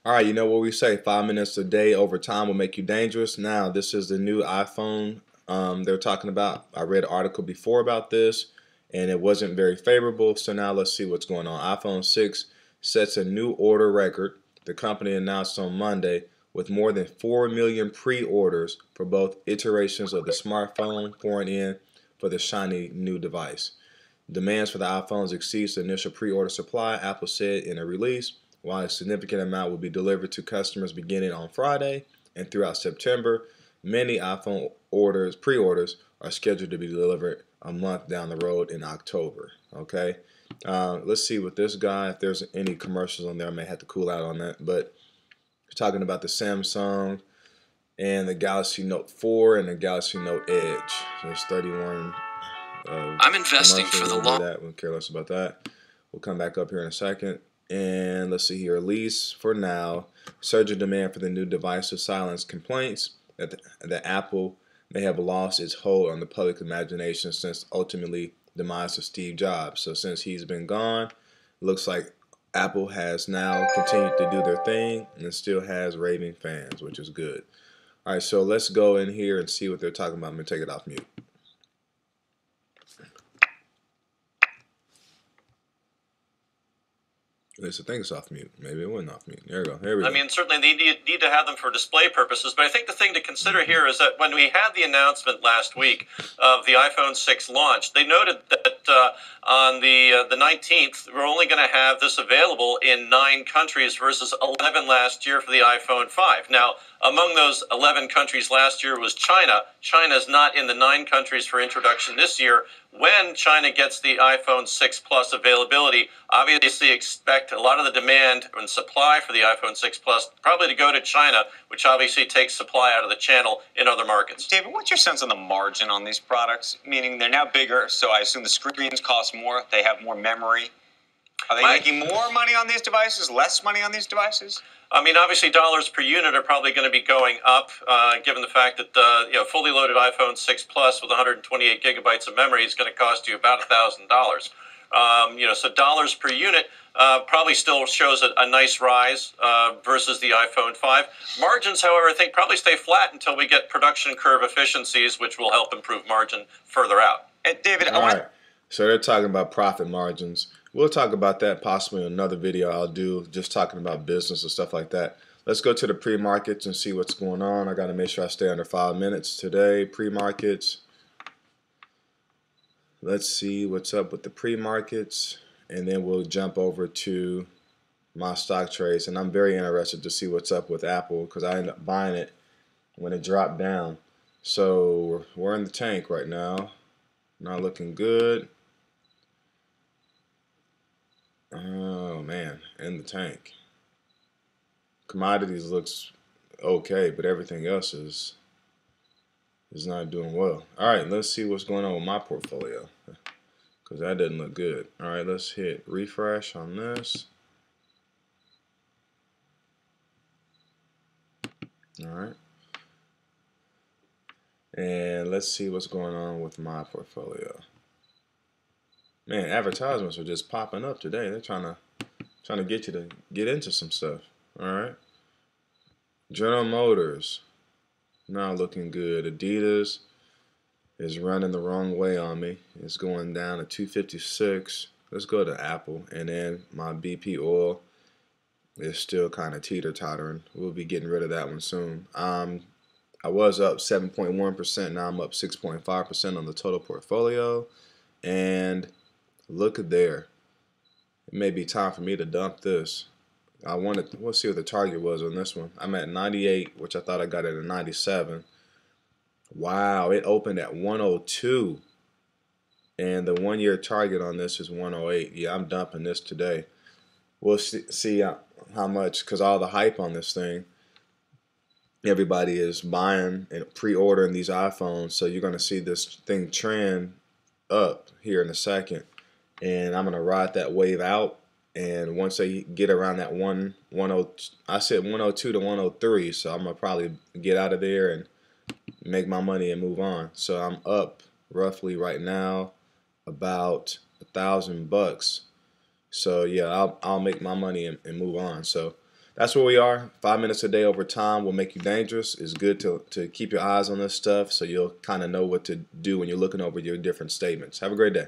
All right, you know what we say, 5 minutes a day over time will make you dangerous. Now, this is the new iPhone they're talking about. I read an article before about this, and it wasn't very favorable. So now let's see what's going on. iPhone 6 sets a new order record. The company announced on Monday with more than 4 million pre-orders for both iterations of the smartphone pouring in for the shiny new device. Demands for the iPhones exceeds the initial pre-order supply, Apple said in a release. While a significant amount will be delivered to customers beginning on Friday and throughout September, many iPhone pre-orders are scheduled to be delivered a month down the road in October. Okay, let's see with this guy. If there's any commercials on there, I may have to cool out on that. But we're talking about the Samsung and the Galaxy Note 4 and the Galaxy Note Edge. There's 31 I'm investing for the long. That. We'll care less about that. We'll come back up here in a second. And let's see here. At least for now, surge in demand for the new device to silence complaints that Apple may have lost its hold on the public imagination since ultimately demise of Steve Jobs. So since he's been gone, it looks like Apple has now continued to do their thing and still has raving fans, which is good. All right, so let's go in here and see what they're talking about. I'm going to take it off mute. At least I think it's off mute. Maybe it wasn't off mute. There we go. Here we go. I mean, certainly they need to have them for display purposes, but I think the thing to consider here is that when we had the announcement last week of the iPhone 6 launch, they noted that on the 19th, we're only going to have this available in 9 countries versus 11 last year for the iPhone 5. Now, among those 11 countries last year was China. China is not in the 9 countries for introduction this year. When China gets the iPhone 6 Plus availability, obviously expect a lot of the demand and supply for the iPhone 6 Plus probably to go to China, which obviously takes supply out of the channel in other markets. David, what's your sense on the margin on these products? Meaning they're now bigger, so I assume the screens cost more, they have more memory. Are they making more money on these devices, less money on these devices? I mean, obviously, dollars per unit are probably going to be going up, given the fact that fully loaded iPhone 6 Plus with 128 gigabytes of memory is going to cost you about $1,000. So dollars per unit probably still shows a nice rise versus the iPhone 5. Margins, however, I think probably stay flat until we get production curve efficiencies, which will help improve margin further out. And David, all right. So they're talking about profit margins. We'll talk about that possibly in another video I'll do, just talking about business and stuff like that. Let's go to the pre-markets and see what's going on. I got to make sure I stay under 5 minutes today. Pre-markets. Let's see what's up with the pre-markets, and then we'll jump over to my stock trades. And I'm very interested to see what's up with Apple because I ended up buying it when it dropped down. So we're in the tank right now. Not looking good. Oh man, in the tank. Commodities looks okay, but everything else is not doing well. All right, let's see what's going on with my portfolio because that doesn't look good. All right, let's hit refresh on this. All right. And let's see what's going on with my portfolio. Man, advertisements are just popping up today. They're trying to get you to get into some stuff. All right. General Motors, not looking good. Adidas is running the wrong way on me. It's going down to 256. Let's go to Apple, and then my BP oil is still kind of teeter-tottering. We'll be getting rid of that one soon. I was up 7.1%. Now I'm up 6.5% on the total portfolio, and look at there. It may be time for me to dump this. We'll see what the target was on this one. I'm at 98, which I thought I got it at 97. Wow, it opened at 102. And the 1 year target on this is 108. Yeah, I'm dumping this today. We'll see how much, because all the hype on this thing, everybody is buying and pre-ordering these iPhones. So you're going to see this thing trend up here in a second. And I'm going to ride that wave out. And once they get around that 102 to 103, so I'm going to probably get out of there and make my money and move on. So I'm up roughly right now about $1,000. So yeah, I'll make my money and move on. So that's where we are. 5 minutes a day over time will make you dangerous. It's good to keep your eyes on this stuff so you'll kind of know what to do when you're looking over your different statements. Have a great day.